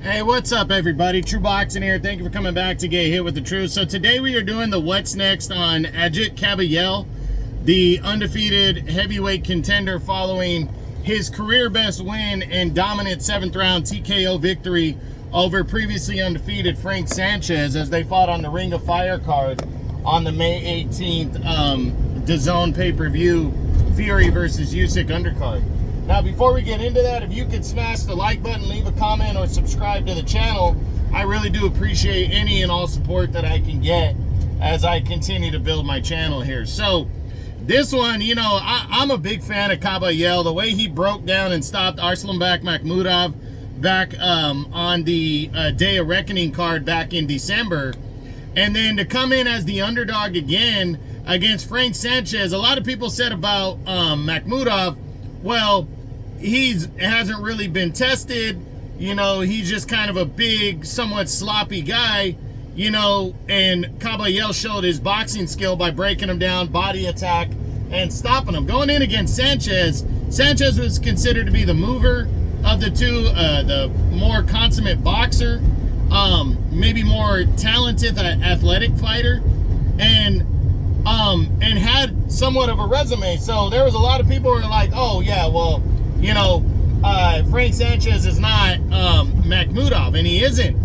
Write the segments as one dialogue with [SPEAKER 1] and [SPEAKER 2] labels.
[SPEAKER 1] Hey, what's up, everybody? True Boxing here. Thank you for coming back to Get Hit with the Truth. So today we are doing the What's Next on Agit Kabayel, the undefeated heavyweight contender following his career best win and dominant 7th round TKO victory over previously undefeated Frank Sanchez as they fought on the Ring of Fire card on the May 18th DAZN pay-per-view Fury versus Usyk undercard. Now, before we get into that, if you could smash the like button, leave a comment, or subscribe to the channel, I really do appreciate any and all support that I can get as I continue to build my channel here. So, this one, you know, I'm a big fan of Kabayel. The way he broke down and stopped Arslanbek Makhmudov back on the Day of Reckoning card back in December, and then to come in as the underdog again against Frank Sanchez. A lot of people said about Makhmudov, well, hasn't really been tested, you know, he's just kind of a big, somewhat sloppy guy, you know, and Kabayel showed his boxing skill by breaking him down, body attack, and stopping him. Going in against Sanchez, Sanchez was considered to be the mover of the two, the more consummate boxer, maybe more talented athletic fighter, and had somewhat of a resume. So there was a lot of people who were like, oh yeah, well, you know, Frank Sanchez is not Makhmudov, and he isn't.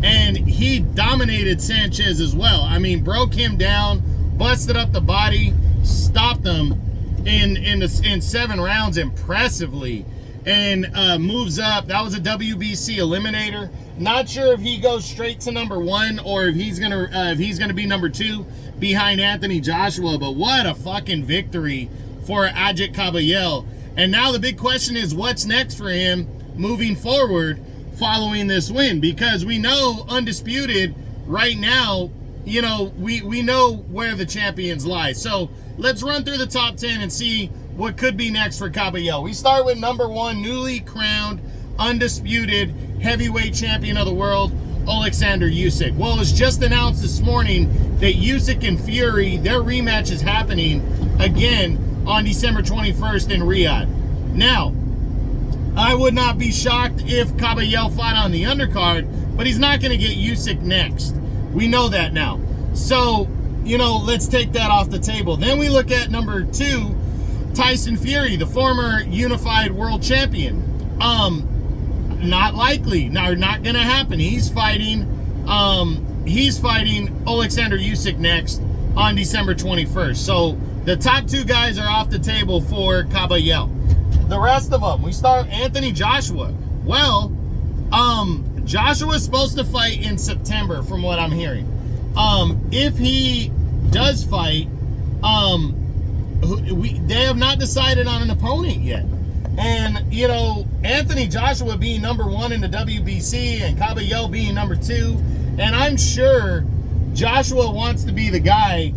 [SPEAKER 1] And he dominated Sanchez as well. I mean, broke him down, busted up the body, stopped him in 7 rounds impressively, and moves up. That was a WBC eliminator. Not sure if he goes straight to #1 or if he's gonna be #2 behind Anthony Joshua. But what a fucking victory for Agit Kabayel. And now the big question is, what's next for him moving forward following this win? Because we know Undisputed right now, you know, we know where the champions lie. So let's run through the top 10 and see what could be next for Kabayel. We start with #1, newly crowned, undisputed heavyweight champion of the world, Alexander Usyk. Well, it's just announced this morning that Usyk and Fury, their rematch is happening again on December 21st in Riyadh. Now, I would not be shocked if Kabayel fought on the undercard, but he's not going to get Usyk next. We know that now. So, you know, let's take that off the table. Then we look at #2, Tyson Fury, the former unified world champion. Not likely. Now, not going to happen. He's fighting Alexander Usyk next on December 21st. So the top 2 guys are off the table for Kabayel. The rest of them, we start Anthony Joshua. Well, Joshua's supposed to fight in September from what I'm hearing. If he does fight, they have not decided on an opponent yet. And, you know, Anthony Joshua being #1 in the WBC and Kabayel being #2, and I'm sure Joshua wants to be the guy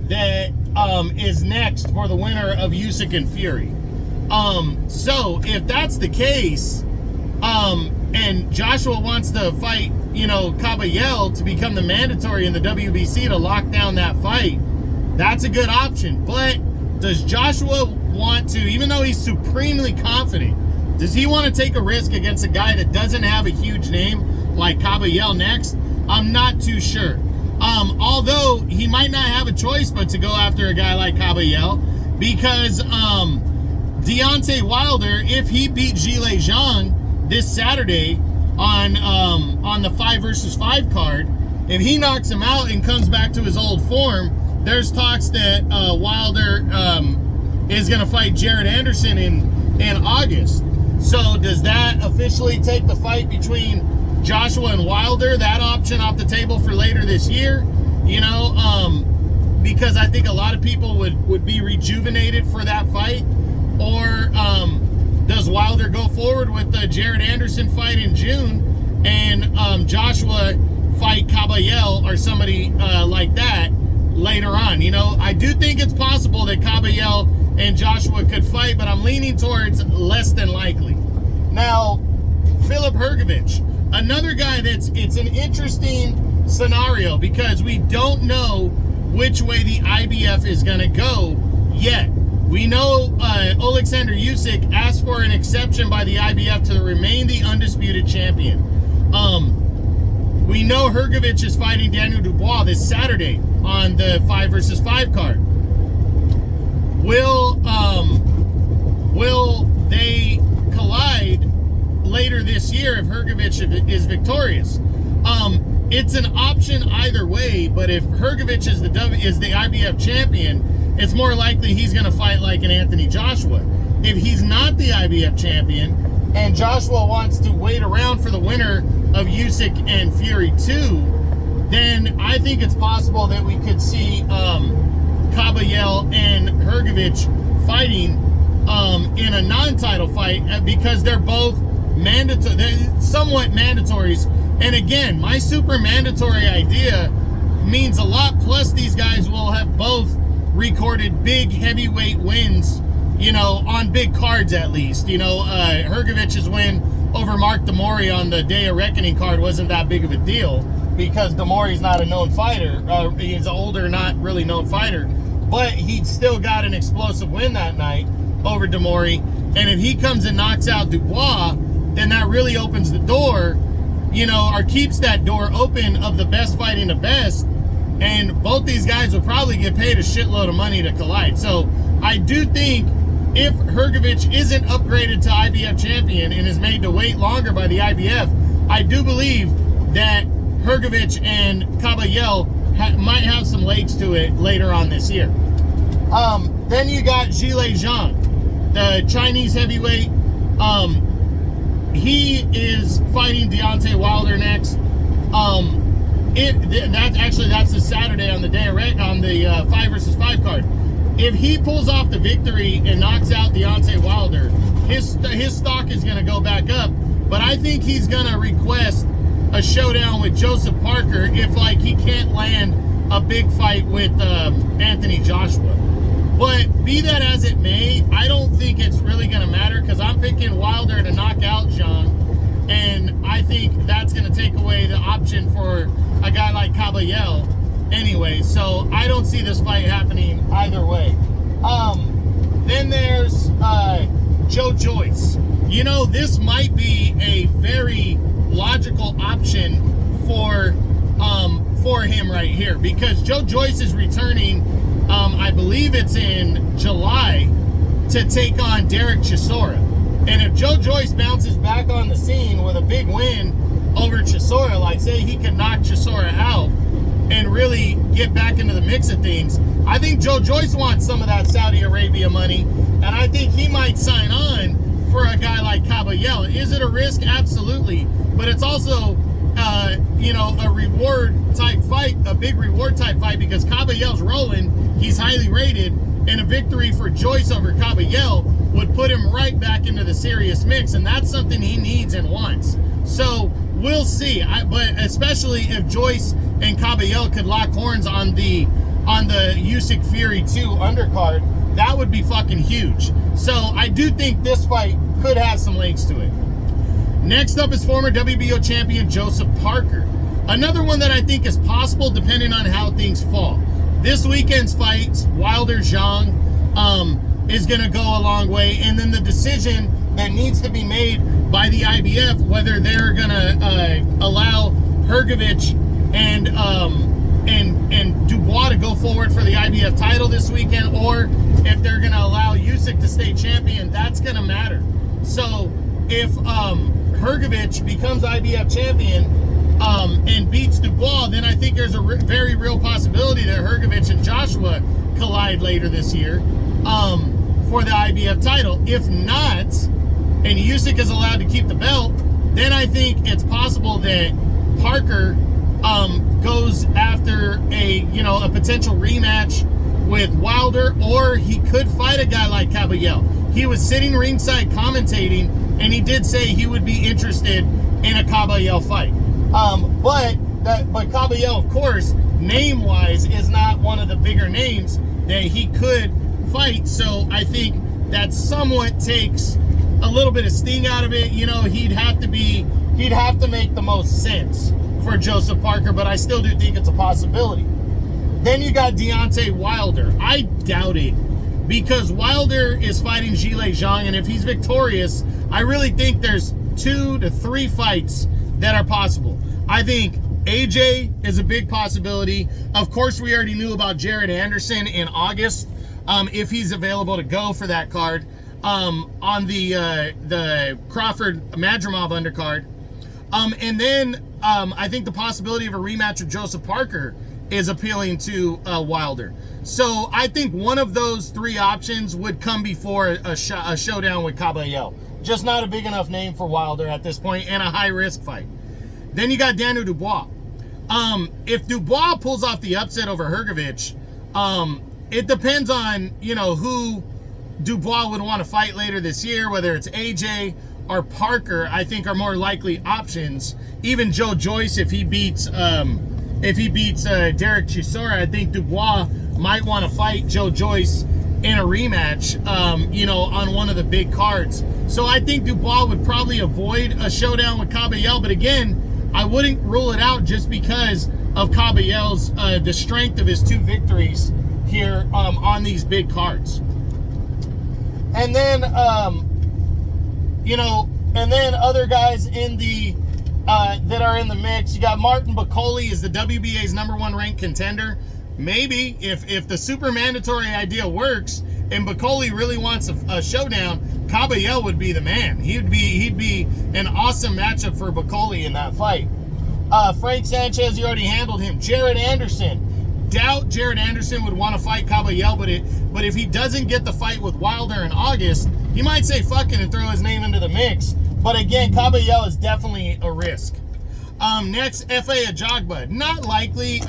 [SPEAKER 1] that is next for the winner of Usyk and Fury. So if that's the case, and Joshua wants to fight, you know, Kabayel to become the mandatory in the WBC to lock down that fight, that's a good option. But does Joshua want to, even though he's supremely confident, does he want to take a risk against a guy that doesn't have a huge name like Kabayel next? I'm not too sure. Although he might not have a choice but to go after a guy like Kabayel, because Deontay Wilder, if he beat Zhilei Zhang this Saturday on the 5 versus 5 card, if he knocks him out and comes back to his old form, there's talks that Wilder is going to fight Jared Anderson in August. So does that officially take the fight between Joshua and Wilder, that option, off the table for later this year? You know, because I think a lot of people would be rejuvenated for that fight. Or does Wilder go forward with the Jared Anderson fight in June and Joshua fight Kabayel or somebody like that later on? You know, I do think it's possible that Kabayel and Joshua could fight, but I'm leaning towards less than likely. Now, Filip Hrgović, another guy it's an interesting scenario because we don't know which way the IBF is going to go yet. We know Alexander Usyk asked for an exception by the IBF to remain the undisputed champion.
[SPEAKER 2] We know Hrgović is fighting Daniel Dubois this Saturday on the 5 versus 5 card. Will they collide later this year if Hrgović is victorious? It's an option either way, but if Hrgović is the IBF champion, it's more likely he's going to fight like an Anthony Joshua. If he's not the IBF champion and Joshua wants to wait around for the winner of Usyk and Fury 2, then I think it's possible that we could see Kabayel and Hrgović fighting in a non-title fight, because they're both somewhat mandatories. And again, my super mandatory idea means a lot, plus these guys will have both recorded big heavyweight wins, you know, on big cards at least. You know, Hrgovic's win over Mark Demori on the Day of Reckoning card wasn't that big of a deal because Demori's not a known fighter. He's an older, not really known fighter, but he still got an explosive win that night over Demori. And if he comes and knocks out Dubois, then that really opens the door, you know, or keeps that door open of the best fighting the best. And both these guys will probably get paid a shitload of money to collide. So I do think if Hrgović isn't upgraded to IBF champion and is made to wait longer by the IBF, I do believe that Hrgović and Kabayel might have some legs to it later on this year. Then you got Zhilei Zhang, the Chinese heavyweight. He is fighting Deontay Wilder next. That's the Saturday on the day on the 5 versus 5 card. If he pulls off the victory and knocks out Deontay Wilder, his stock is going to go back up. But I think he's going to request a showdown with Joseph Parker if, like, he can't land a big fight with Anthony Joshua. But be that as it may, I don't think it's really going to matter because I'm picking Wilder to knock out Zhang. And I think that's going to take away the option for a guy like Kabayel anyway. So I don't see this fight happening either way. Then there's Joe Joyce. You know, this might be a very logical option for him right here because Joe Joyce is returning, I believe it's in July, to take on Derek Chisora. And if Joe Joyce bounces back on the scene with a big win over Chisora, like say he can knock Chisora out and really get back into the mix of things, I think Joe Joyce wants some of that Saudi Arabia money, and I think he might sign on for a guy like Kabayel. Is it a risk? Absolutely. But it's also, you know, a reward type fight, a big reward type fight because Kabayel's rolling, he's highly rated, and a victory for Joyce over Kabayel would put him right back into the serious mix, and that's something he needs and wants. So we'll see. But especially if Joyce and Kabayel could lock horns on the Usyk Fury 2 undercard, that would be fucking huge. So I do think this fight could have some legs to it. Next up is former WBO champion Joseph Parker. Another one that I think is possible depending on how things fall. This weekend's fights, Wilder-Zhang, is going to go a long way. And then the decision that needs to be made by the IBF, whether they're going to allow Hrgović and Dubois to go forward for the IBF title this weekend, or if they're going to allow Usyk to stay champion, that's going to matter. So if Hrgović becomes IBF champion and beats Dubois, then I think there's a very real possibility that Hrgović and Joshua collide later this year for the IBF title. If not, and Usyk is allowed to keep the belt, then I think it's possible that Parker goes after a potential rematch with Wilder, or he could fight a guy like Kabayel. He was sitting ringside commentating, and he did say he would be interested in a Kabayel fight. But Kabayel, of course, name-wise, is not one of the bigger names that he could fight. So I think that somewhat takes a little bit of sting out of it. You know, he'd have to make the most sense for Joseph Parker, but I still do think it's a possibility. Then you got Deontay Wilder. I doubt it, because Wilder is fighting Zhilei Zhang, and if he's victorious, I really think there's 2 to 3 fights
[SPEAKER 1] that are possible. I think AJ is a big possibility. Of course, we already knew about Jared Anderson in August, if he's available to go for that card, on the Crawford Madrimov undercard. And then I think the possibility of a rematch with Joseph Parker is appealing to Wilder. So I think one of those three options would come before a showdown with Kabayel. Just not a big enough name for Wilder at this point, and a high-risk fight. Then you got Daniel Dubois. If Dubois pulls off the upset over Hrgovic, it depends on, you know, who Dubois would want to fight later this year, whether it's AJ or Parker. I think are more likely options. Even Joe Joyce, if he beats Derek Chisora, I think Dubois might want to fight Joe Joyce in a rematch, you know, on one of the big cards. So I think Dubois would probably avoid a showdown with Kabayel, but again, I wouldn't rule it out just because of Kabayel's, the strength of his 2 victories here on these big cards. And then, you know, and then other guys in the, that are in the mix. You got Martin Bakole is the WBA's #1 ranked contender. Maybe if the super mandatory idea works and Bakole really wants a showdown, Kabayel would be the man. He'd be an awesome matchup for Bakole in that fight. Frank Sanchez, you already handled him. Jared Anderson. Doubt Jared Anderson would want to fight Kabayel, but if he doesn't get the fight with Wilder in August, he might say fuck it and throw his name into the mix. But again, Kabayel is definitely a risk. Next, F.A. Ajagba. Not likely.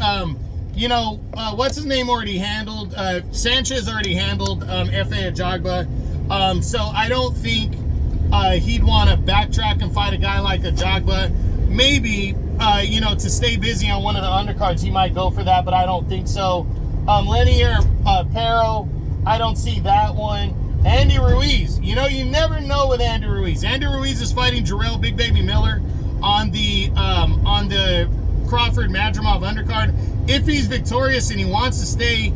[SPEAKER 1] You know, what's his name already handled? Sanchez already handled F.A. Ajagba. So I don't think he'd want to backtrack and fight a guy like Ajagba. Maybe, you know, to stay busy on one of the undercards, he might go for that, but I don't think so. Lenier Pero, I don't see that one. Andy Ruiz. You know, you never know with Andy Ruiz. Andy Ruiz is fighting Jarrell Big Baby Miller on the Crawford Madrimov undercard. If he's victorious and he wants to stay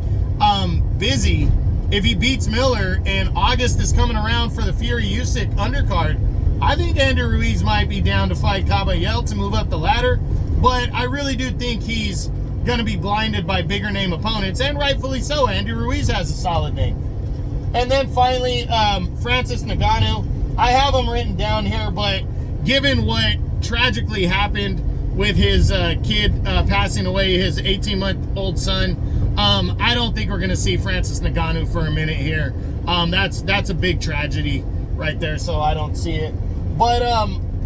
[SPEAKER 1] busy, if he beats Miller and August is coming around for the Fury Usyk undercard, I think Andy Ruiz might be down to fight Kabayel to move up the ladder, but I really do think he's going to be blinded by bigger name opponents, and rightfully so. Andy Ruiz has a solid name. And then finally, Francis Ngannou. I have him written down here, but given what tragically happened with his kid passing away, his 18-month-old son, I don't think we're going to see Francis Ngannou for a minute here. That's a big tragedy right there, so I don't see it. But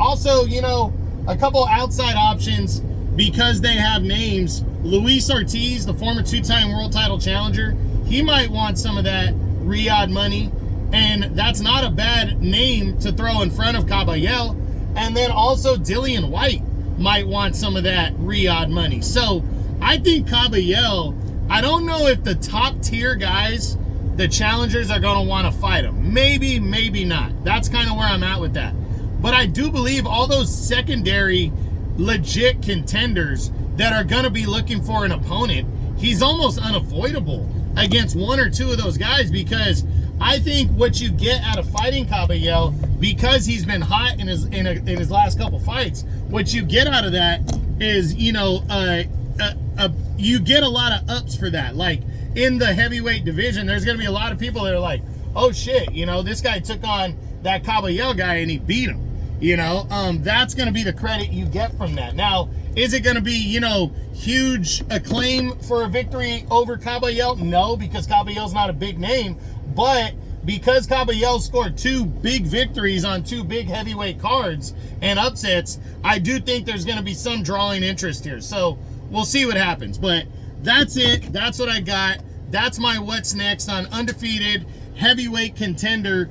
[SPEAKER 1] also, you know, a couple outside options because they have names. Luis Ortiz, the former 2-time world title challenger, he might want some of that Riyadh money, and that's not a bad name to throw in front of Kabayel. And then also Dillian White might want some of that Riyadh money. So I think Kabayel, I don't know if the top tier guys, the challengers, are going to want to fight him. Maybe, maybe not. That's kind of where I'm at with that. But I do believe all those secondary legit contenders that are going to be looking for an opponent, he's almost unavoidable against one or two of those guys, because I think what you get out of fighting Kabayel, because he's been hot in his last couple fights, what you get out of that is, you know, you get a lot of ups for that. Like in the heavyweight division, there's going to be a lot of people that are like, oh shit, you know, this guy took on that Kabayel guy and he beat him. You know, that's going to be the credit you get from that. Now, is it going to be, you know, huge acclaim for a victory over Kabayel? No, because Kabayel's not a big name. But because Kabayel scored 2 big victories on 2 big heavyweight cards and upsets, I do think there's going to be some drawing interest here. So we'll see what happens. But that's it. That's what I got. That's my what's next on undefeated heavyweight contender,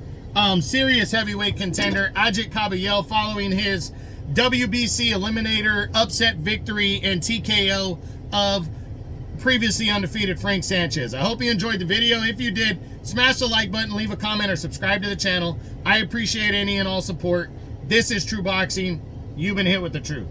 [SPEAKER 1] serious heavyweight contender, Agit Kabayel, following his WBC Eliminator upset victory and TKO of previously undefeated Frank Sanchez. I hope you enjoyed the video. If you did, smash the like button, leave a comment, or subscribe to the channel. I appreciate any and all support. This is True Boxing. You've been hit with the truth.